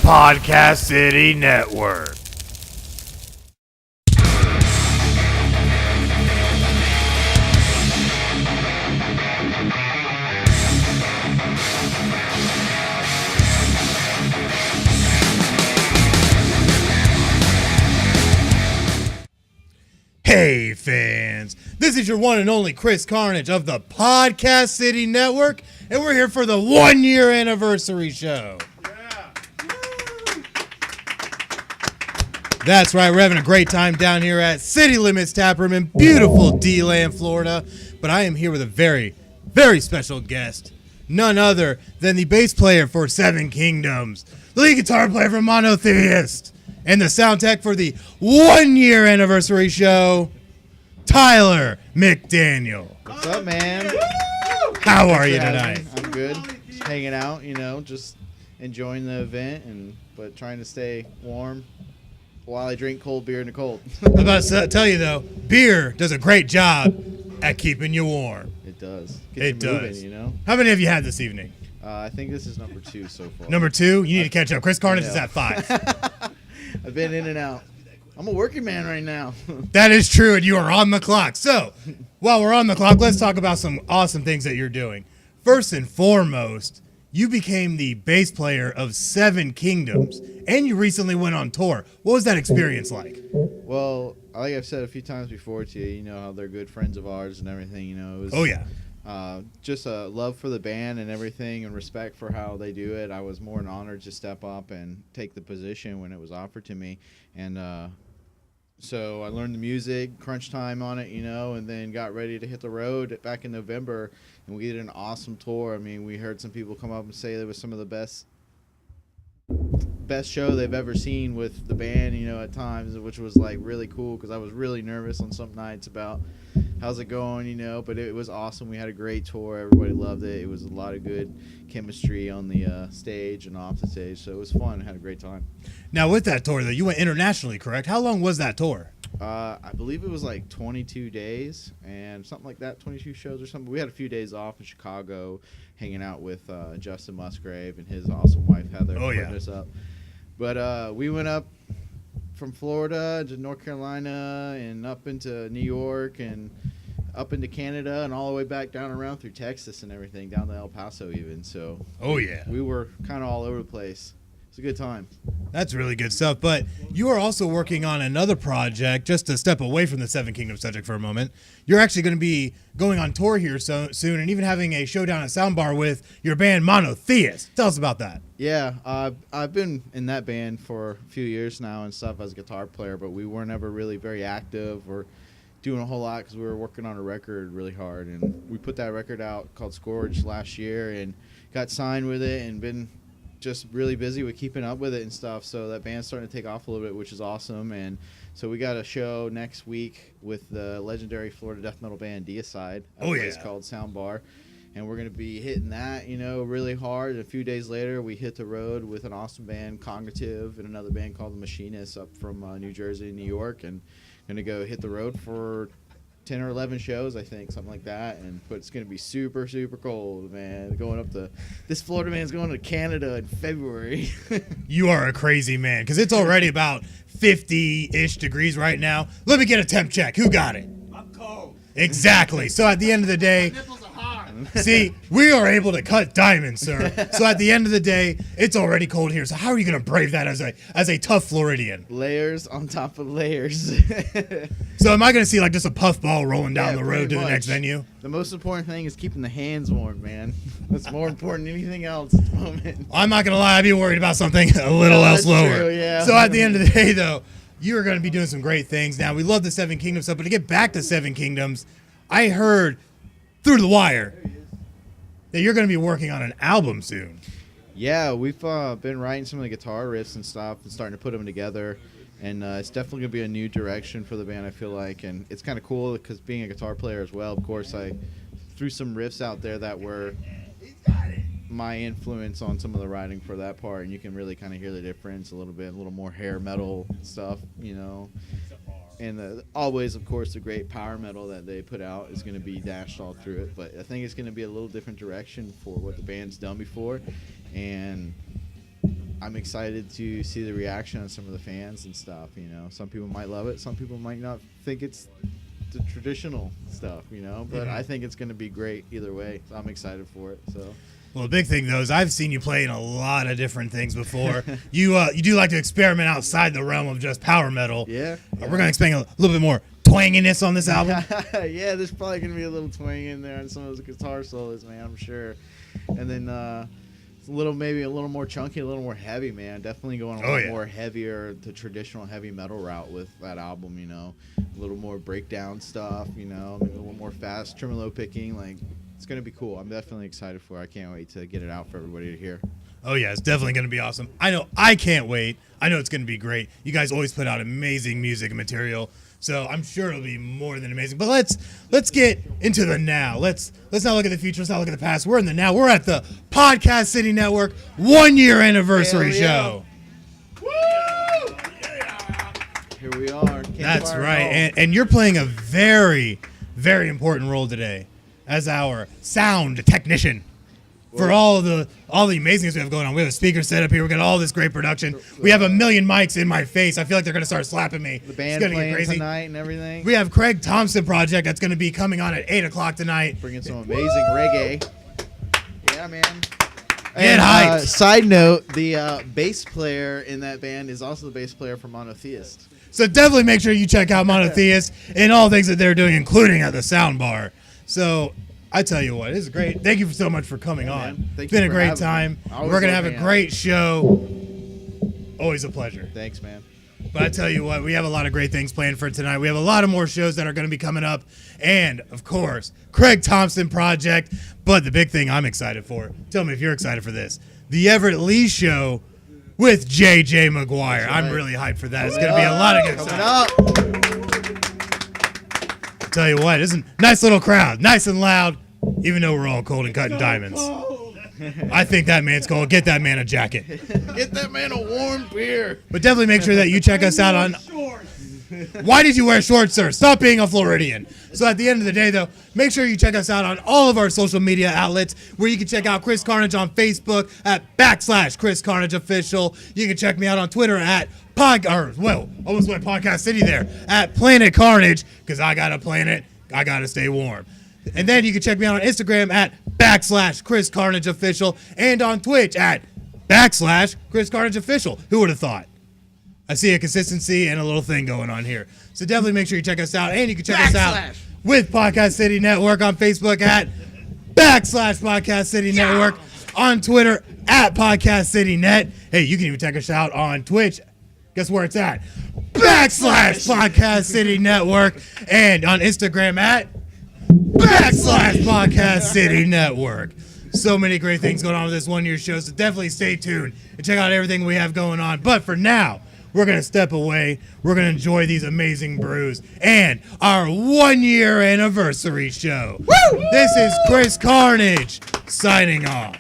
Podcast City Network. Hey fans, this is your one and only Chris Carnage of the Podcast City Network, and we're here for the 1 year anniversary show. That's right, we're having a great time down here at City Limits Tap Room in beautiful D-Land, Florida. But I am here with a very, very special guest, none other than the bass player for Sevenkingdoms, the lead guitar player for Monotheist, and the sound tech for the 1 year anniversary show, Tyler McDaniel. What's up, man? How are you tonight? I'm good. Just hanging out, just enjoying the event, but trying to stay warm while I drink cold beer in the cold. I was about to tell you, though, beer does a great job at keeping you warm. It does. It does. Moving, How many have you had this evening? I think this is number 2 so far. Number 2? You need to catch up. Chris Carnage is at 5. I've been in and out. I'm a working man right now. That is true, and you are on the clock. So, while we're on the clock, let's talk about some awesome things that you're doing. First and foremost, you became the bass player of Sevenkingdoms, and you recently went on tour. What was that experience like? Well, like I've said a few times before to you, you know how they're good friends of ours and everything. It was, oh, yeah. Just a love for the band and everything and respect for how they do it. I was more than honored to step up and take the position when it was offered to me. And so I learned the music, crunch time on it, and then got ready to hit the road back in November. And we did an awesome tour. I mean, we heard some people come up and say it was some of the best show they've ever seen with the band, at times, which was like really cool because I was really nervous on some nights about how's it going, but it was awesome. We had a great tour. Everybody loved it. It was a lot of good chemistry on the stage and off the stage, so it was fun. I had a great time. Now, with that tour, though, you went internationally, correct? How long was that tour? I believe it was like 22 days and something like that, 22 shows or something. We had a few days off in Chicago hanging out with Justin Musgrave and his awesome wife, Heather, putting us up. But we went up from Florida to North Carolina and up into New York and up into Canada and all the way back down around through Texas and everything, down to El Paso even. So we were kind of all over the place. It's a good time. That's really good stuff. But you are also working on another project, just to step away from the Sevenkingdoms subject for a moment. You're actually going to be going on tour here soon and even having a showdown at Soundbar with your band Monotheist. Tell us about that. Yeah, I've been in that band for a few years now and stuff as a guitar player, but we weren't ever really very active or doing a whole lot because we were working on a record really hard. And we put that record out called Scourge last year and got signed with it and been just really busy with keeping up with it and stuff. So that band's starting to take off a little bit, which is awesome. And so we got a show next week with the legendary Florida death metal band Deicide. It's called Soundbar. And we're going to be hitting that, really hard. And a few days later, we hit the road with an awesome band, Congregative, and another band called The Machinists up from New Jersey and New York. And going to go hit the road for 10 or 11 shows, I think, something like that. But it's going to be super, super cold, man. This Florida man's going to Canada in February. You are a crazy man, because it's already about 50-ish degrees right now. Let me get a temp check. Who got it? I'm cold. Exactly. So at the end of the day, My nipples are hard. see, we are able to cut diamonds, sir. So at the end of the day, it's already cold here. So how are you going to brave that as a tough Floridian? Layers on top of layers. So am I going to see like just a puffball rolling down the road to the next venue? The most important thing is keeping the hands warm, man. That's more important than anything else at the moment. I'm not going to lie. I'd be worried about something a little else lower. True, yeah. So at the end of the day, though, you are going to be doing some great things. Now, we love the Sevenkingdoms stuff, but to get back to Sevenkingdoms, I heard through the wire that you're going to be working on an album soon. Yeah, we've been writing some of the guitar riffs and stuff and starting to put them together. And it's definitely going to be a new direction for the band, I feel like. And it's kind of cool because being a guitar player as well, of course, I threw some riffs out there that were my influence on some of the writing for that part. And you can really kind of hear the difference a little more hair metal stuff, And always, of course, the great power metal that they put out is going to be dashed all through it. But I think it's going to be a little different direction for what the band's done before. And I'm excited to see the reaction of some of the fans and stuff. You know, some people might love it, some people might not think it's the traditional stuff. You know, but I think it's going to be great either way. So I'm excited for it. So. Well, the big thing, though, is I've seen you play in a lot of different things before. You do like to experiment outside the realm of just power metal. Yeah. We're going to expect a little bit more twanginess on this album. Yeah, there's probably going to be a little twang in there on some of those guitar solos, man, I'm sure. And then it's maybe a little more chunky, a little more heavy, man. Definitely going a lot more heavier, the traditional heavy metal route with that album, you know. A little more breakdown stuff, you know, maybe a little more fast tremolo picking, like. It's going to be cool. I'm definitely excited for it. I can't wait to get it out for everybody to hear. Oh, yeah. It's definitely going to be awesome. I know I can't wait. I know it's going to be great. You guys always put out amazing music and material, so I'm sure it'll be more than amazing. But let's get into the now. Let's not look at the future. Let's not look at the past. We're in the now. We're at the Podcast City Network 1-year anniversary show. Woo! Here we are. That's right. And you're playing a very, very important role today as our sound technician for all the amazingness we have going on. We have a speaker set up here. We got all this great production. We have a million mics in my face. I feel like they're gonna start slapping me. The band playing crazy tonight and everything. We have Craig Thompson Project that's gonna be coming on at 8 o'clock tonight. Bringing some amazing reggae. Yeah, man. Get hyped. Side note: the bass player in that band is also the bass player for Monotheist. So definitely make sure you check out Monotheist and all things that they're doing, including at the sound bar. So I tell you what, this is great. Thank you so much for coming on. It's been a great time. We're going to have a great show. Always a pleasure. Thanks, man. But I tell you what, we have a lot of great things planned for tonight. We have a lot of more shows that are going to be coming up. And, of course, Craig Thompson Project. But the big thing I'm excited for, tell me if you're excited for this, the Everett Lee Show with J.J. McGuire. I'm really hyped for that. It's going to be a lot of good stuff. Tell you what, it's a nice little crowd, nice and loud, even though we're all cold and cutting diamonds. I think that man's cold. Get that man a jacket. Get that man a warm beer. But definitely make sure that you check us out on... Why did you wear shorts, sir? Stop being a Floridian. So at the end of the day, though, make sure you check us out on all of our social media outlets where you can check out Chris Carnage on Facebook at /Chris Carnage Official. You can check me out on Twitter at almost went Podcast City there, at Planet Carnage, because I got a planet, I got to stay warm. And then you can check me out on Instagram at /Chris Carnage Official and on Twitch at /Chris Carnage Official. Who would have thought? I see a consistency and a little thing going on here. So definitely make sure you check us out. And you can check us out with Podcast City Network on Facebook at /Podcast City Network, on Twitter at Podcast City Net. Hey, you can even check us out on Twitch. Guess where it's at? /Podcast City Network. And on Instagram at /Podcast City Network. So many great things going on with this 1-year show. So definitely stay tuned and check out everything we have going on. But for now, we're going to step away. We're going to enjoy these amazing brews and our 1-year anniversary show. Woo! This is Chris Carnage signing off.